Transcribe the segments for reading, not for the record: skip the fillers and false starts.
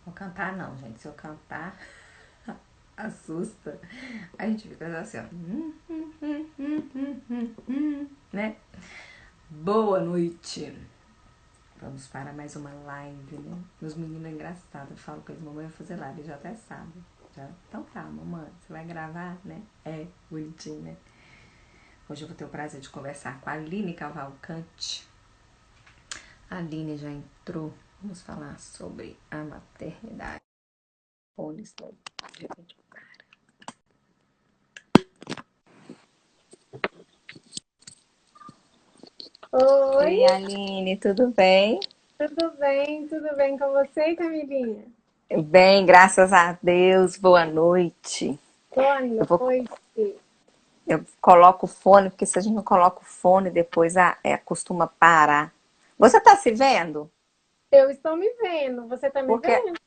Vou cantar não, gente. Se eu cantar, assusta. A gente fica assim, ó. Né? Boa noite. Vamos para mais uma live, né? Meus meninos é engraçado. Eu falo com eles, mamãe vai fazer live, eles já até sabem. Já. Então tá, mamãe, você vai gravar, né? É, bonitinho, né? Hoje eu vou ter o prazer de conversar com a Aline Cavalcante. A Aline já entrou. Vamos falar sobre a maternidade. Fones, né? Oi, Ei, Aline, tudo bem? tudo bem? Tudo bem com você, Camilinha? Bem, graças a Deus. Boa noite. Boa Eu vou, noite. eu coloco o fone, porque se a gente não coloca o fone, depois costuma parar. Você tá se vendo? Eu estou me vendo. Você está me Porque vendo?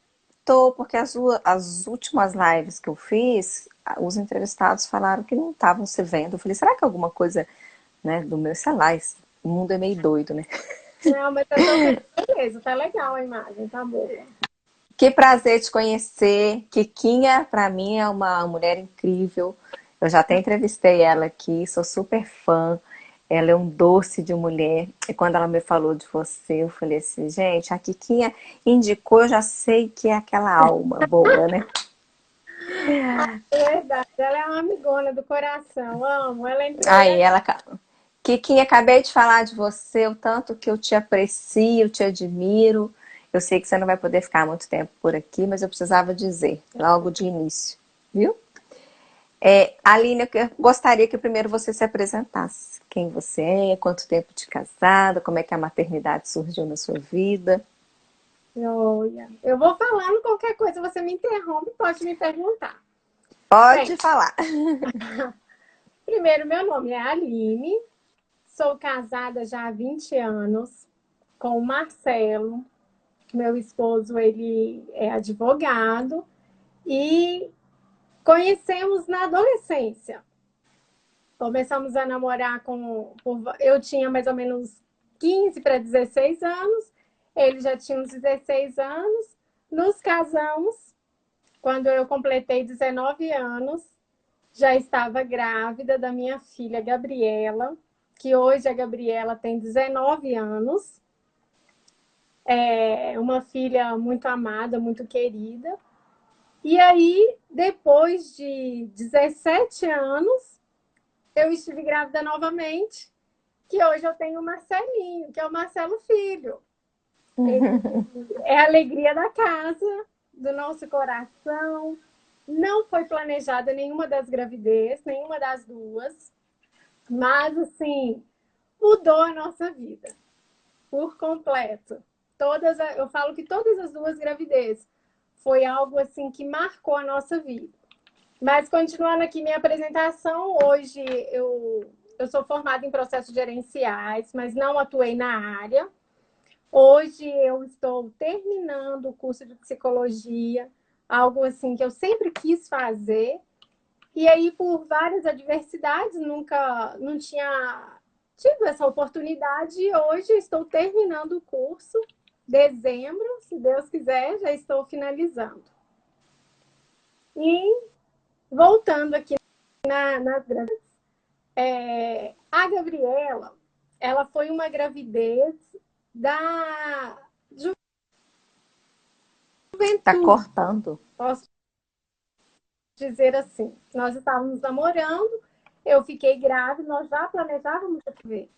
porque as últimas lives que eu fiz, os entrevistados falaram que não estavam se vendo. Eu falei, será que é alguma coisa, né, do meu, sei lá, o mundo é meio doido, né? Não, mas eu estou vendo. Beleza, tá legal a imagem, tá boa. Que prazer te conhecer. Kikinha, para mim, é uma mulher incrível. Eu já até entrevistei ela aqui, sou super fã. Ela é um doce de mulher. E quando ela me falou de você, eu falei assim, gente, a Kikinha indicou, eu já sei que é aquela alma boa, né? É verdade, ela é uma amigona do coração. Amo. Ela entrou Aí aí. ela. Kikinha, acabei de falar de você, o tanto que eu te aprecio, te admiro. Eu sei que você não vai poder ficar muito tempo por aqui, mas eu precisava dizer, logo de início, viu? Aline, eu gostaria que primeiro você se apresentasse. Quem você é, quanto tempo de casada, como é que a maternidade surgiu na sua vida. Olha, eu vou falando qualquer coisa, você me interrompe, pode me perguntar. Pode Bem, falar. primeiro, meu nome é Aline, sou casada já há 20 anos com o Marcelo. Meu esposo, ele é advogado e conhecemos na adolescência. Começamos a namorar eu tinha mais ou menos 15 para 16 anos, ele já tinha uns 16 anos. Nos casamos quando eu completei 19 anos, já estava grávida da minha filha Gabriela, que hoje a Gabriela tem 19 anos. É uma filha muito amada, muito querida. E aí, depois de 17 anos, eu estive grávida novamente, que hoje eu tenho o Marcelinho, que é o Marcelo Filho. Ele é a alegria da casa, do nosso coração. Não foi planejada nenhuma das gravidez, nenhuma das duas, mas assim, mudou a nossa vida por completo. Eu falo que todas as duas gravidezes foi algo assim que marcou a nossa vida. Mas continuando aqui minha apresentação, hoje eu sou formada em processos gerenciais, mas não atuei na área. Hoje eu estou terminando o curso de psicologia, algo assim que eu sempre quis fazer. E aí, por várias adversidades, nunca não tinha tido essa oportunidade. E hoje estou terminando o curso, dezembro, se Deus quiser, já estou finalizando. E voltando aqui nas gravidez, a Gabriela, ela foi uma gravidez da Tá juventude, cortando. posso dizer assim. Nós estávamos namorando, eu fiquei grávida, nós já planejávamos ver.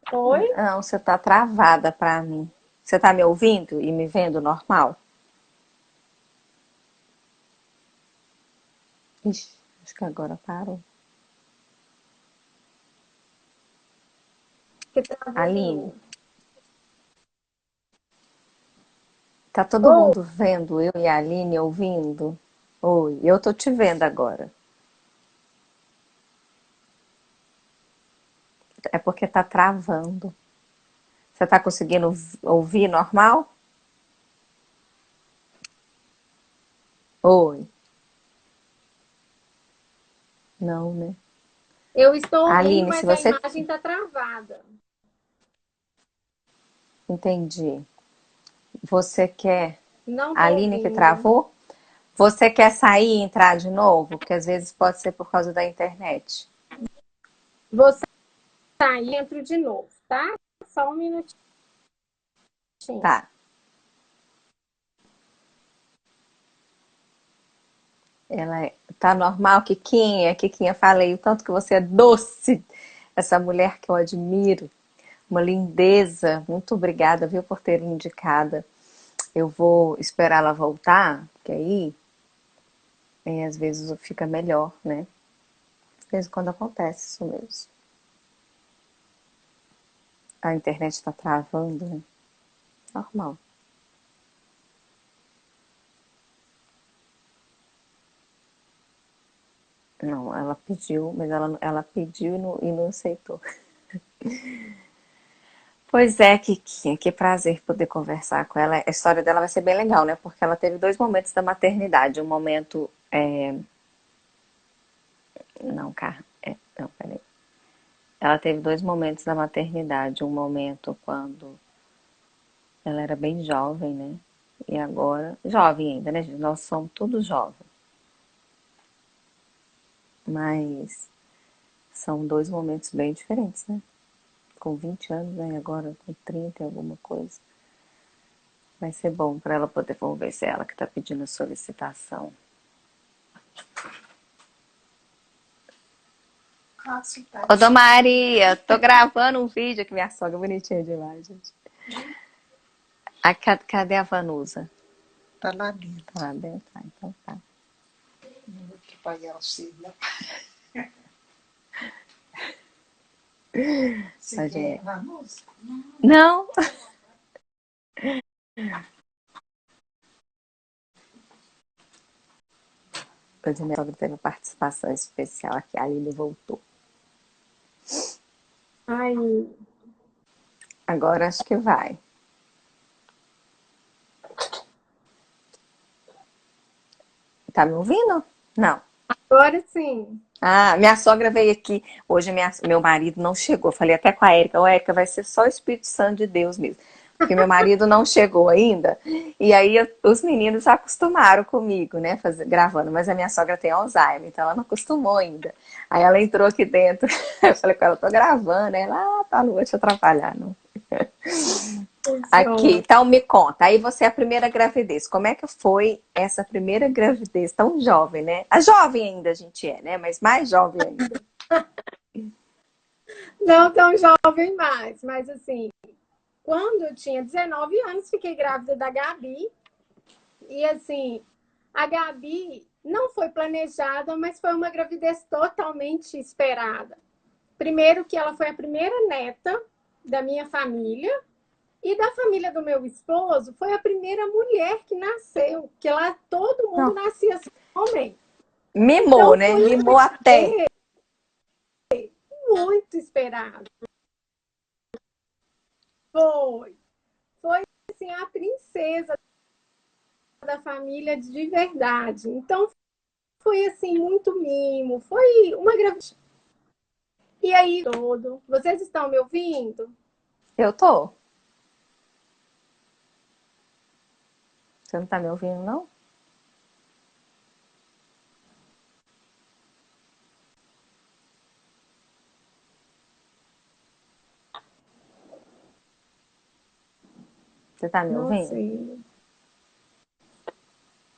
Foi? Não, você tá travada pra mim. Você tá me ouvindo e me vendo normal? Ixi, acho que agora parou. Que travou de Aline, novo. tá todo Oh, mundo vendo eu e a Aline ouvindo? Oi, eu tô te vendo agora. É porque tá travando. Você tá conseguindo ouvir normal? Oi. Não, né? eu estou ouvindo, Aline, se mas a você. imagem está travada. Entendi. Você quer. Não A tô Aline que ouvindo. travou? Você quer sair e entrar de novo? Porque às vezes pode ser por causa da internet. Vou sair e entro de novo, tá? Só um minutinho. Tá. Tá normal, Kikinha? Kikinha, falei o tanto que você é doce. Essa mulher que eu admiro. Uma lindeza. Muito obrigada, viu, por ter indicado. Eu vou esperar ela voltar, porque aí às vezes fica melhor, né? Às vezes quando acontece isso mesmo. A internet tá travando, né? Normal. Não, ela pediu, mas ela pediu e não aceitou. Pois é, Kikinha, que prazer poder conversar com ela. A história dela vai ser bem legal, né? Porque ela teve dois momentos da maternidade. Um momento. Não, cara. Não, peraí. Ela teve dois momentos da maternidade. Um momento quando ela era bem jovem, né? E agora. Jovem ainda, né, gente? Nós somos todos jovens. Mas são dois momentos bem diferentes, né? Com 20 anos, né? Agora com 30 e alguma coisa. Vai ser bom para ela poder. Vamos ver se é ela que tá pedindo a solicitação. Ô, Dona Maria, tô gravando um vídeo que minha sogra é bonitinha demais, gente. Cadê a Vanusa? Tá lá dentro. Tá lá dentro? Ah, então tá. Não vou atrapalhar você, né? Você A quer gente... Vanusa? Não! Hoje minha sogra teve participação especial aqui, a Aline voltou. Ai, Agora acho que vai. Tá me ouvindo? Não. agora sim. Ah, minha sogra veio aqui. Hoje meu marido não chegou. Falei até com a Érica, ô Érica, vai ser só o Espírito Santo de Deus mesmo. Porque meu marido não chegou ainda. E aí os meninos acostumaram comigo, né? Gravando, mas a minha sogra tem Alzheimer, então ela não acostumou ainda. Aí ela entrou aqui dentro. Eu falei com ela, tô gravando. Ela, tá, não vou te atrapalhar, não. Aqui, Funciona. então me conta. Aí você é a primeira gravidez. Como é que foi essa primeira gravidez tão jovem, né? A jovem ainda a gente é, né? Mas mais jovem ainda. Não tão jovem mais, mas assim, quando eu tinha 19 anos, fiquei grávida da Gabi. E assim, a Gabi não foi planejada, mas foi uma gravidez totalmente esperada. Primeiro que ela foi a primeira neta da minha família e da família do meu esposo, foi a primeira mulher que nasceu, que lá todo mundo Não. nascia assim, homem. Mimou, Então né? foi Mimou até. muito esperado. Foi. Foi assim a princesa da família de verdade. Então foi assim muito mimo, foi uma gravidez. E aí todo, vocês estão me ouvindo? Eu tô. Você não tá me ouvindo, não? Você tá me Não ouvindo? sei.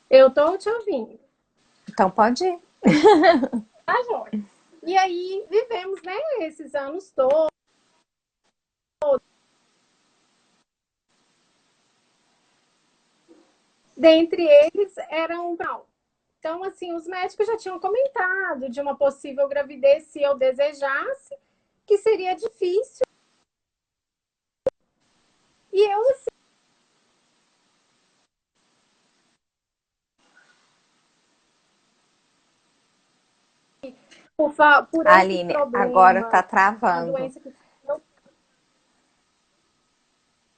Eu tô te ouvindo. Então pode ir. Tá, Jorge? E aí vivemos, né, esses anos todos. Dentre eles era um Brown. Então, assim, os médicos já tinham comentado de uma possível gravidez, se eu desejasse, que seria difícil. E eu, assim, por esse Aline, agora tá problema, uma travando. doença que.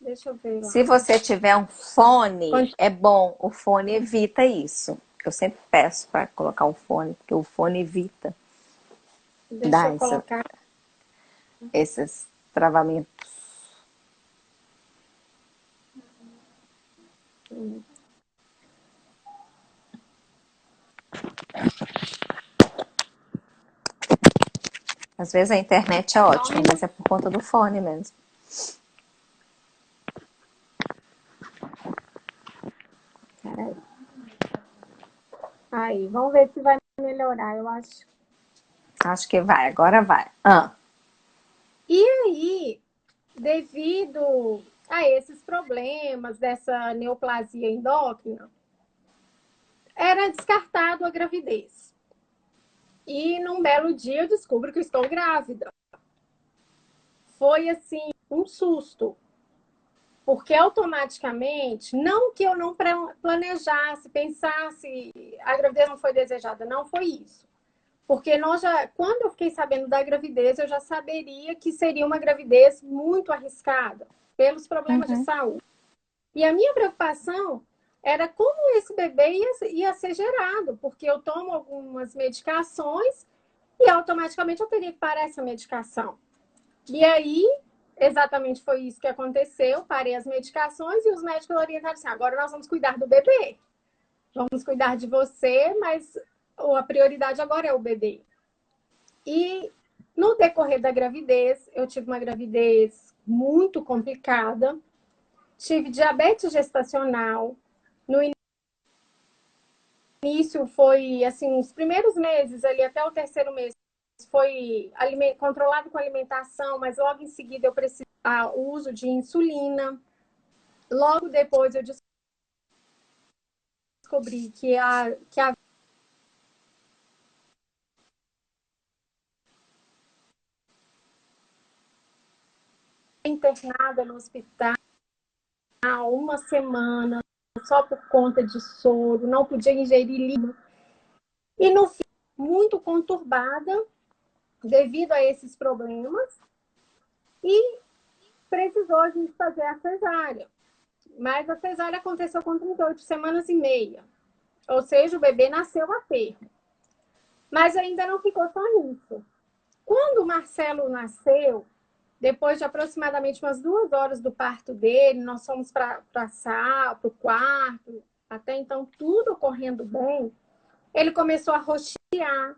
Deixa eu ver Se lá. você tiver um fone, é bom. O fone evita isso. Eu sempre peço para colocar um fone, porque o fone evita Deixa dar eu colocar. esses travamentos. Às vezes a internet é ótima, mas é por conta do fone mesmo. Peraí. Aí, vamos ver se vai melhorar, eu acho. Acho que vai, agora vai. Ah, E aí, devido a esses problemas dessa neoplasia endócrina, era descartado a gravidez. E num belo dia eu descubro que estou grávida. Foi assim, um susto. Porque automaticamente, não que eu não planejasse, pensasse, a gravidez não foi desejada, não foi isso. Porque quando eu fiquei sabendo da gravidez, eu já saberia que seria uma gravidez muito arriscada, pelos problemas de saúde. E a minha preocupação era como esse bebê ia ser gerado, porque eu tomo algumas medicações e automaticamente eu teria que parar essa medicação. E aí, exatamente foi isso que aconteceu. Parei as medicações e os médicos orientaram assim: agora nós vamos cuidar do bebê. Vamos cuidar de você, mas a prioridade agora é o bebê. E no decorrer da gravidez, eu tive uma gravidez muito complicada. Tive diabetes gestacional. No início foi, assim, os primeiros meses, ali até o terceiro mês, foi controlado com alimentação, mas logo em seguida eu precisei o uso de insulina. Logo depois eu descobri que a internada no hospital uma semana só por conta de soro, não podia ingerir líquido. E no fim, muito conturbada devido a esses problemas e precisou a gente fazer a cesárea. Mas a cesárea aconteceu com 38 semanas e meia. Ou seja, o bebê nasceu a termo. Mas ainda não ficou só nisso. Quando o Marcelo nasceu, depois de aproximadamente umas 2 horas do parto dele, nós fomos para a sala, para o quarto, até então tudo ocorrendo bem, ele começou a roxear,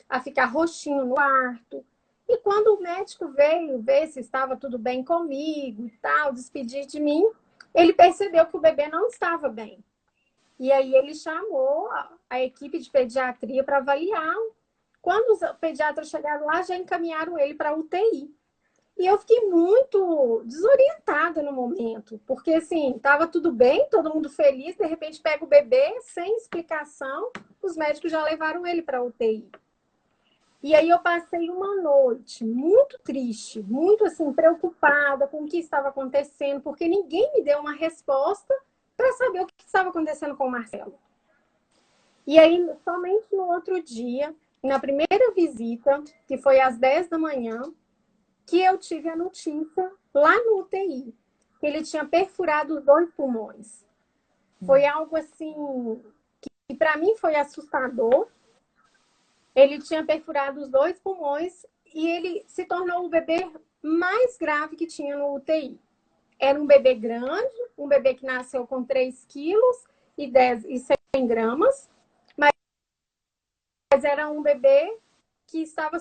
a ficar roxinho no quarto. E quando o médico veio ver se estava tudo bem comigo e tal, despedir de mim, ele percebeu que o bebê não estava bem. E aí ele chamou a equipe de pediatria para avaliar. Quando os pediatras chegaram lá, já encaminharam ele para a UTI. E eu fiquei muito desorientada no momento, porque assim, estava tudo bem, todo mundo feliz, de repente pega o bebê sem explicação, os médicos já levaram ele para a UTI. E aí eu passei uma noite muito triste, muito assim, preocupada com o que estava acontecendo, porque ninguém me deu uma resposta para saber o que estava acontecendo com o Marcelo. E aí, somente no outro dia, na primeira visita, que foi às 10 da manhã, que eu tive a notícia lá no UTI, que ele tinha perfurado os 2 pulmões. Foi algo assim que para mim foi assustador. Ele tinha perfurado os 2 pulmões e ele se tornou o bebê mais grave que tinha no UTI. Era um bebê grande, um bebê que nasceu com 3 quilos e 100 gramas, mas era um bebê que estava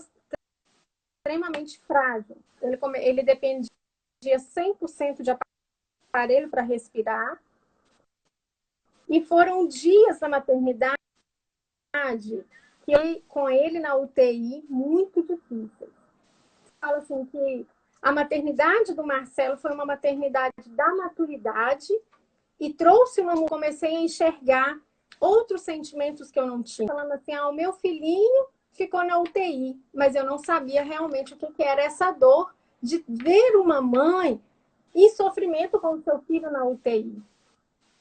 extremamente frágil. Ele dependia 100% de aparelho para respirar. E foram dias da maternidade que com ele na UTI muito difíceis. Falo assim que a maternidade do Marcelo foi uma maternidade da maturidade e trouxe comecei a enxergar outros sentimentos que eu não tinha. Falando assim, o meu filhinho ficou na UTI, mas eu não sabia realmente o que era essa dor de ver uma mãe em sofrimento com o seu filho na UTI.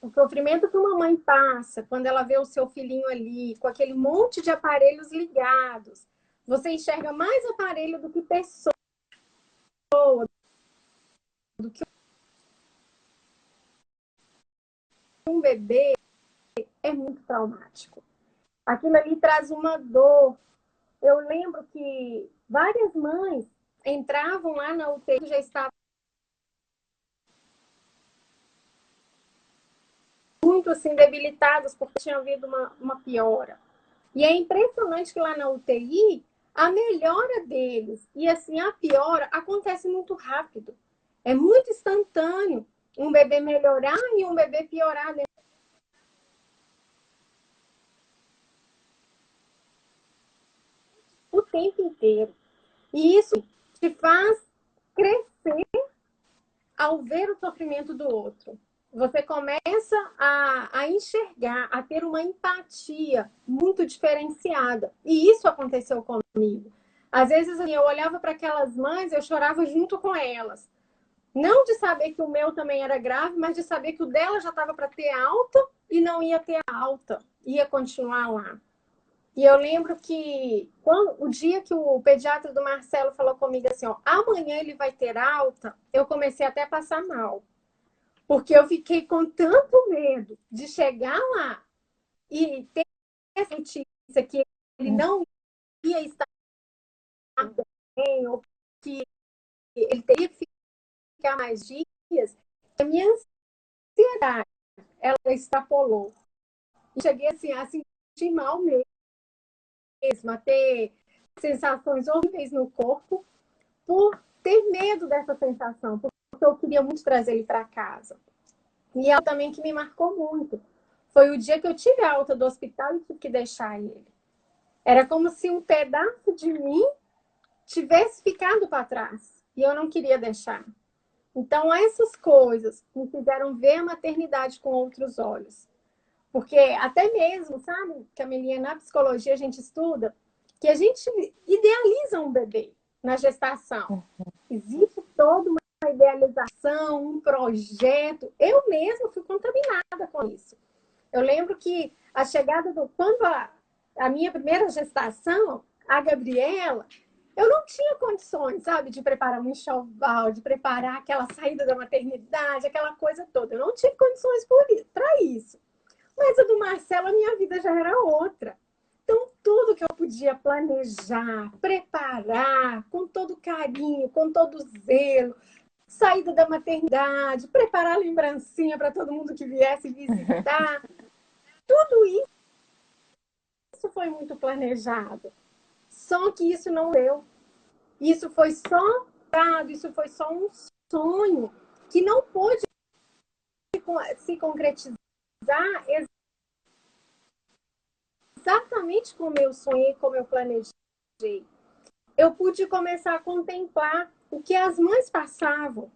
O sofrimento que uma mãe passa quando ela vê o seu filhinho ali, com aquele monte de aparelhos ligados. Você enxerga mais aparelho do que pessoa, do que um bebê, é muito traumático. Aquilo ali traz uma dor. Eu lembro que várias mães entravam lá na UTI, já estavam muito assim debilitadas porque tinha havido uma piora. E é impressionante que lá na UTI, a melhora deles e assim a piora acontece muito rápido. É muito instantâneo. Um bebê melhorar e um bebê piorar o tempo inteiro. E isso te faz crescer ao ver o sofrimento do outro. Você começa a enxergar, a ter uma empatia muito diferenciada. E isso aconteceu comigo. Às vezes eu olhava para aquelas mães, eu chorava junto com elas. Não de saber que o meu também era grave, mas de saber que o dela já estava para ter alta e não ia ter alta, ia continuar lá. E eu lembro que o dia que o pediatra do Marcelo falou comigo assim, ó, amanhã ele vai ter alta, eu comecei até a passar mal. Porque eu fiquei com tanto medo de chegar lá e ter essa notícia que ele não ia estar bem, ou que ele teria que ficar mais dias, a minha ansiedade, ela extrapolou. E cheguei assim, a sentir mal mesmo, a ter sensações horríveis no corpo, por ter medo dessa sensação, porque eu queria muito trazer ele para casa. E algo também que me marcou muito foi o dia que eu tive a alta do hospital e tive que deixar ele. Era como se um pedaço de mim tivesse ficado para trás e eu não queria deixar. Então, essas coisas me fizeram ver a maternidade com outros olhos. Porque até mesmo, sabe, Camilinha, na psicologia a gente estuda que a gente idealiza um bebê na gestação. Existe toda uma idealização, um projeto. Eu mesma fui contaminada com isso. Eu lembro que a chegada quando a minha primeira gestação, a Gabriela, eu não tinha condições, sabe, de preparar um enxoval, de preparar aquela saída da maternidade, aquela coisa toda. Eu não tive condições para isso. Mas a do Marcelo, a minha vida já era outra. Então, tudo que eu podia planejar, preparar, com todo carinho, com todo zelo, saída da maternidade, preparar lembrancinha para todo mundo que viesse visitar, tudo isso foi muito planejado. Só que isso não deu. Isso foi só um sonho que não pôde se concretizar exatamente como eu sonhei, como eu planejei. Eu pude começar a contemplar o que as mães passavam.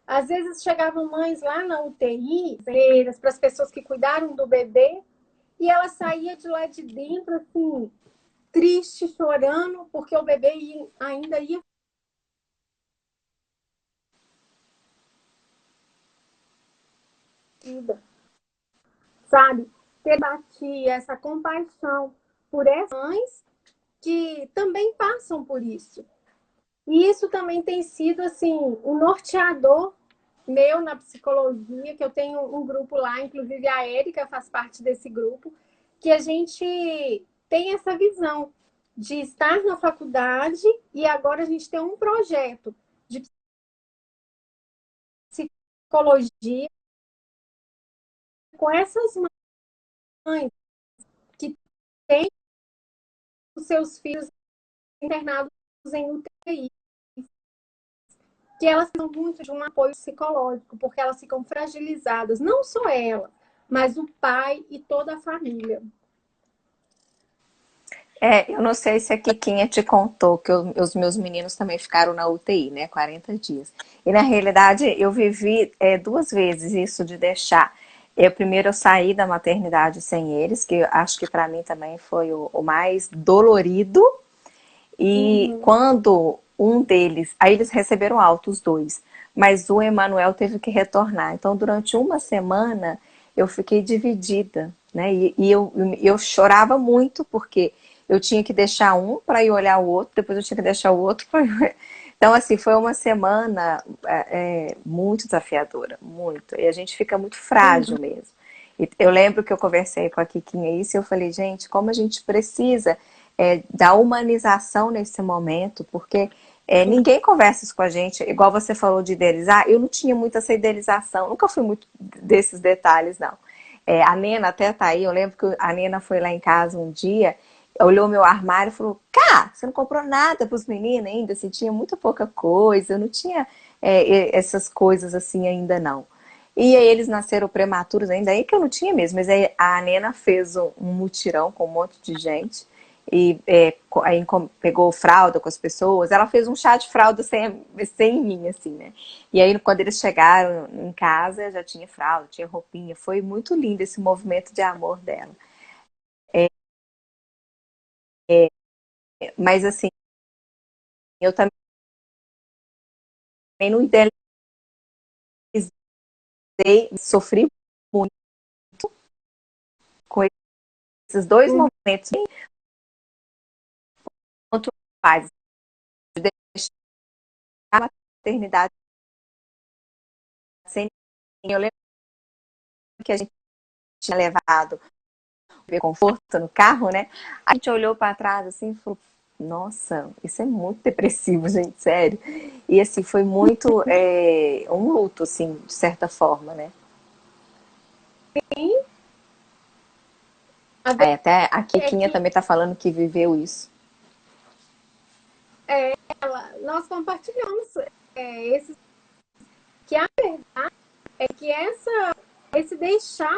Às vezes chegavam mães lá na UTI, para as pessoas que cuidaram do bebê, e ela saía de lá de dentro, assim, triste, chorando, porque o bebê ainda ia. Sabe? Ter empatia, essa compaixão por essas mães que também passam por isso. E isso também tem sido, assim, um norteador meu na psicologia, que eu tenho um grupo lá, inclusive a Érica faz parte desse grupo, que a gente tem essa visão de estar na faculdade e agora a gente tem um projeto de psicologia com essas mães que têm os seus filhos internados em UTI, que elas precisam muito de um apoio psicológico, porque elas ficam fragilizadas, não só ela, mas o pai e toda a família. Eu não sei se a Kikinha te contou que os meus meninos também ficaram na UTI, né? 40 dias. E na realidade eu vivi 2 vezes isso de deixar. Primeiro eu saí da maternidade sem eles, que eu acho que para mim também foi o mais dolorido. E quando um deles, aí eles receberam alta, os dois, mas o Emanuel teve que retornar. Então durante uma semana eu fiquei dividida, né? Eu chorava muito porque eu tinha que deixar um para ir olhar o outro, depois eu tinha que deixar o outro para ir... Então, assim, foi uma semana muito desafiadora, muito. E a gente fica muito frágil mesmo. E eu lembro que eu conversei com a Kikinha isso e eu falei, gente, como a gente precisa da humanização nesse momento, porque ninguém conversa isso com a gente, igual você falou de idealizar, eu não tinha muita essa idealização, nunca fui muito desses detalhes, não. A Nena até tá aí, eu lembro que a Nena foi lá em casa um dia, olhou meu armário e falou, cá, você não comprou nada para os meninos ainda, assim, tinha muito pouca coisa, eu não tinha essas coisas assim ainda não. E aí eles nasceram prematuros ainda, aí que eu não tinha mesmo, mas aí a Nena fez um mutirão com um monte de gente, e aí pegou fralda com as pessoas, ela fez um chá de fralda sem mim, assim, né? E aí quando eles chegaram em casa, já tinha fralda, tinha roupinha, foi muito lindo esse movimento de amor dela. Mas assim, eu também não idealizei, sofri muito com esses dois Uhum. momentos, quanto faz de deixar a maternidade sem ninguém. Eu lembro que a gente tinha levado ver conforto no carro, né? A gente olhou para trás assim e falou, nossa, isso é muito depressivo, gente, sério. E assim, foi muito um luto, assim, de certa forma, né? A Aí até a verdade é Kikinha que também tá falando que viveu isso. nós compartilhamos esses que a verdade é que esse deixar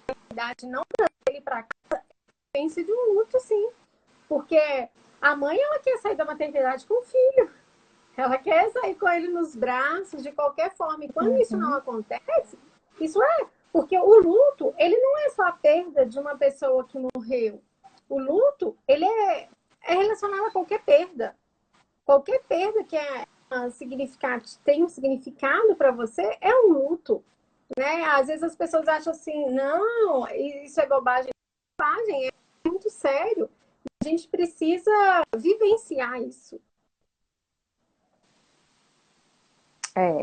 a verdade não trazer ele para casa pense de um luto, sim, porque a mãe ela quer sair da maternidade com o filho, ela quer sair com ele nos braços de qualquer forma. E quando isso não Uhum. acontece, isso é porque o luto ele não é só a perda de uma pessoa que morreu. O luto ele é relacionado a qualquer perda. Qualquer perda que tem um significado para você é um luto, né? Às vezes as pessoas acham assim, não, isso é bobagem. Bobagem, é muito sério. A gente precisa vivenciar isso.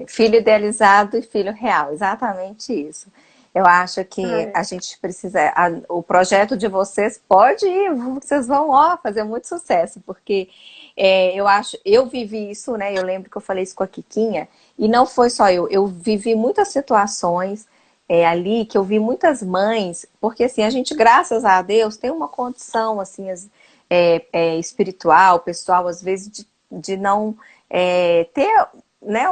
Filho idealizado e filho real, exatamente isso. Eu acho que É. a gente precisa. O projeto de vocês pode ir, vocês vão fazer muito sucesso, porque eu acho, eu vivi isso, né? Eu lembro que eu falei isso com a Kikinha, e não foi só eu vivi muitas situações ali que eu vi muitas mães, porque assim, a gente, graças a Deus, tem uma condição assim, espiritual, pessoal, às vezes, de não ter, né,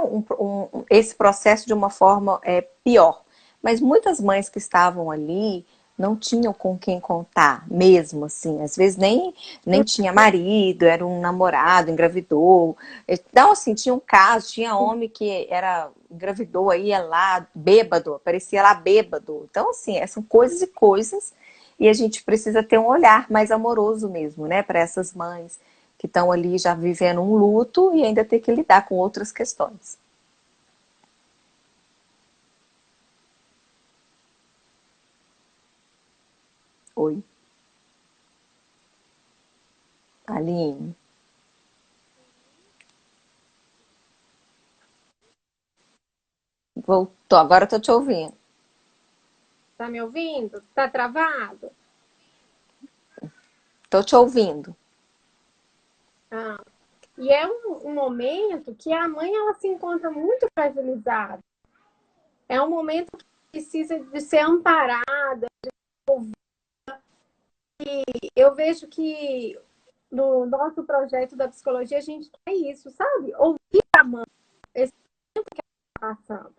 esse processo de uma forma pior. Mas muitas mães que estavam ali não tinham com quem contar, mesmo assim. Às vezes nem tinha marido, era um namorado, engravidou. Então, assim, tinha um caso, tinha homem que engravidou, aí ia lá bêbado, aparecia lá bêbado. Então, assim, são coisas e coisas. E a gente precisa ter um olhar mais amoroso mesmo, né, para essas mães que estão ali já vivendo um luto e ainda ter que lidar com outras questões. Oi, Aline. Voltou, agora eu tô te ouvindo. Tá me ouvindo? Tá travado? Tô te ouvindo. Ah. E é um momento que a mãe ela se encontra muito fragilizada. É um momento que precisa de ser amparada. Eu vejo que no nosso projeto da psicologia a gente quer isso, sabe? Ouvir a mãe, esse momento que ela está passando.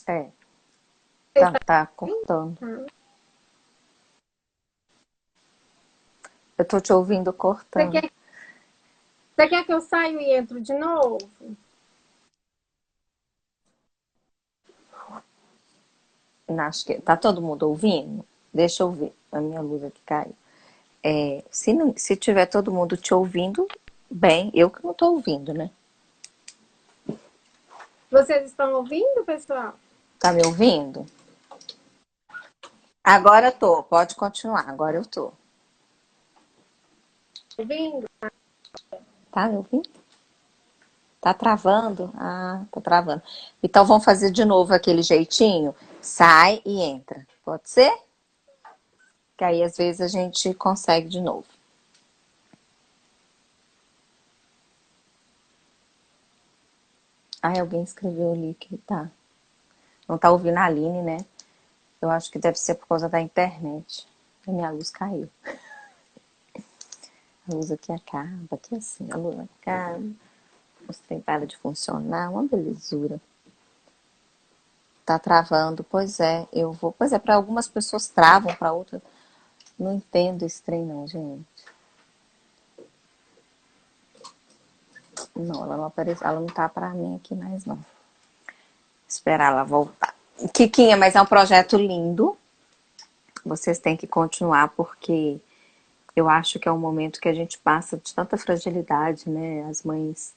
É, Você está tá cortando. ouvindo? Eu tô te ouvindo Você cortando. quer, você quer que eu saia e entro de novo? Acho que tá todo mundo ouvindo? Deixa eu ver. A minha luz aqui caiu. Se tiver todo mundo te ouvindo, bem, eu que não tô ouvindo, né? Vocês estão ouvindo, pessoal? Tá me ouvindo? Agora eu tô, pode continuar, agora eu tô. Ouvindo? Tá me ouvindo? Tá travando? Ah, tá travando. Então vamos fazer de novo aquele jeitinho? Sai e entra. Pode ser? Que aí às vezes a gente consegue de novo. Ai, alguém escreveu ali que tá. Não tá ouvindo a Aline, né? Eu acho que deve ser por causa da internet. A minha luz caiu. A luz aqui acaba, aqui assim, a luz acaba. Os trem para de funcionar, uma belezura. Tá travando, pois é, eu vou. Pois é, para algumas pessoas travam, para outras. Não entendo esse trem, não, gente. Não, ela não apareceu, ela não tá para mim aqui mais, não. Esperar ela voltar. Kikinha, mas é um projeto lindo. Vocês têm que continuar, porque eu acho que é um momento que a gente passa de tanta fragilidade, né? As mães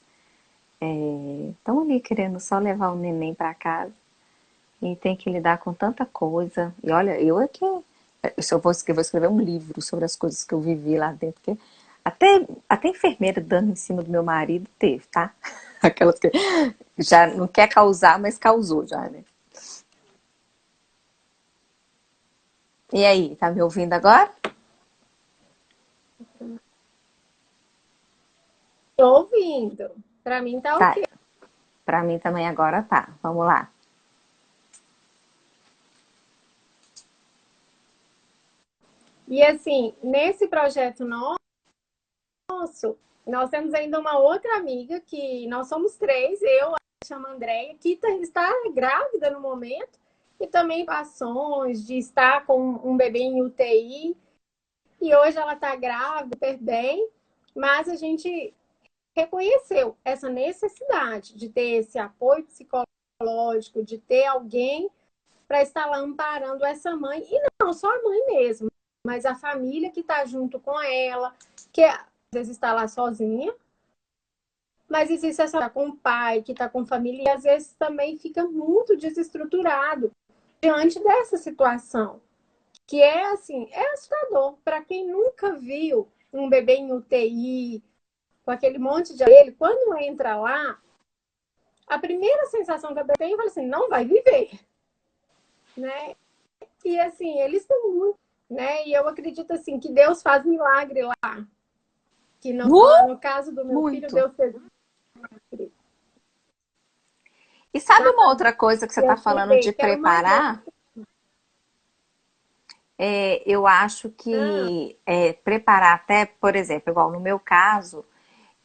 estão ali querendo só levar o neném para casa e tem que lidar com tanta coisa. E olha, eu é que se eu vou escrever um livro sobre as coisas que eu vivi lá dentro, porque até enfermeira dando em cima do meu marido teve, tá? Aquelas que já não quer causar, mas causou já, né? E aí, tá me ouvindo agora? Tô ouvindo. Pra mim tá Tá. ok. Pra mim também agora tá. Vamos lá. E assim, nesse projeto nosso, nós temos ainda uma outra amiga que nós somos três, eu, a chama Andréia, que está grávida no momento e também ações de estar com um bebê em UTI. E hoje ela está grávida, super bem, mas a gente reconheceu essa necessidade de ter esse apoio psicológico, de ter alguém para estar lá amparando essa mãe, e não só a mãe mesmo, mas a família que está junto com ela, que às vezes está lá sozinha, mas existe essa com o pai, que está com família, e às vezes também fica muito desestruturado diante dessa situação, que é assim, é assustador para quem nunca viu um bebê em UTI, com aquele monte de ele, quando entra lá, a primeira sensação que eu tenho é assim, não vai viver, né? E assim, eles estão muito, né? E eu acredito assim que Deus faz milagre lá, que no caso do meu filho, Muito. Deus fez milagre, E sabe uma sabe? outra coisa que você E tá assim, falando de que era o mais novo. preparar? Eu acho Ah, que preparar até, por exemplo, igual no meu caso,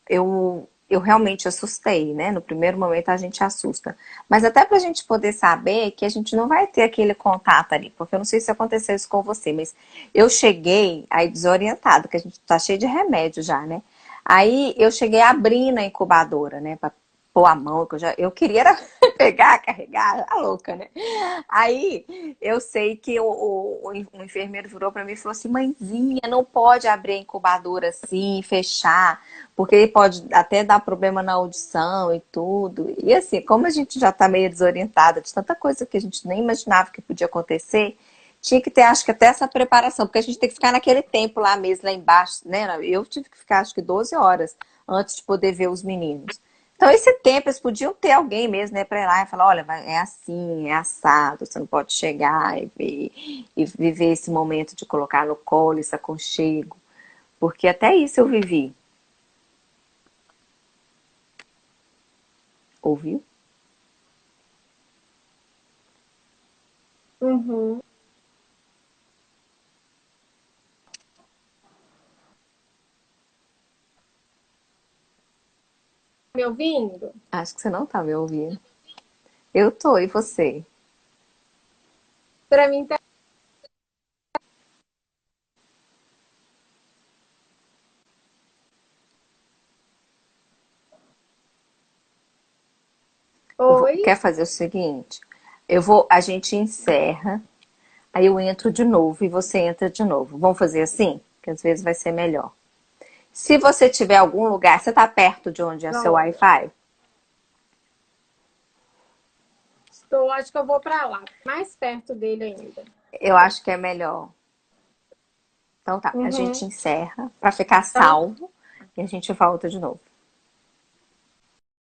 eu realmente assustei, né? No primeiro momento a gente assusta. Mas até pra gente poder saber que a gente não vai ter aquele contato ali, porque eu não sei se aconteceu isso com você, mas eu cheguei aí desorientada, que a gente tá cheio de remédio já, né? Aí eu cheguei a abrir na incubadora, né? Pra pôr a mão, que eu queria era pegar, carregar, a louca, né? Aí eu sei que o enfermeiro virou pra mim e falou assim: mãezinha, não pode abrir a incubadora assim, fechar, porque pode até dar problema na audição e tudo. E assim, como a gente já tá meio desorientada de tanta coisa que a gente nem imaginava que podia acontecer, tinha que ter, acho que até essa preparação, porque a gente tem que ficar naquele tempo lá mesmo, lá embaixo, né? Eu tive que ficar, acho que 12 horas antes de poder ver os meninos. Então, esse tempo, eles podiam ter alguém mesmo, né, para ir lá e falar, olha, é assim, é assado, você não pode chegar e viver esse momento de colocar no colo, esse aconchego. Porque até isso eu vivi. Ouviu? uhum. Me ouvindo? Acho que você não tá me ouvindo. Eu tô, e você? Para mim tá. Oi? Quer fazer o seguinte? A gente encerra, aí eu entro de novo e você entra de novo. Vamos fazer assim? Que às vezes vai ser melhor. Se você tiver algum lugar, você tá perto de onde é seu Pronto. Wi-Fi? Estou, acho que eu vou para lá, mais perto dele ainda. Eu acho que é melhor. Então tá, a gente Uhum. encerra para ficar Então, salvo e a gente volta de novo.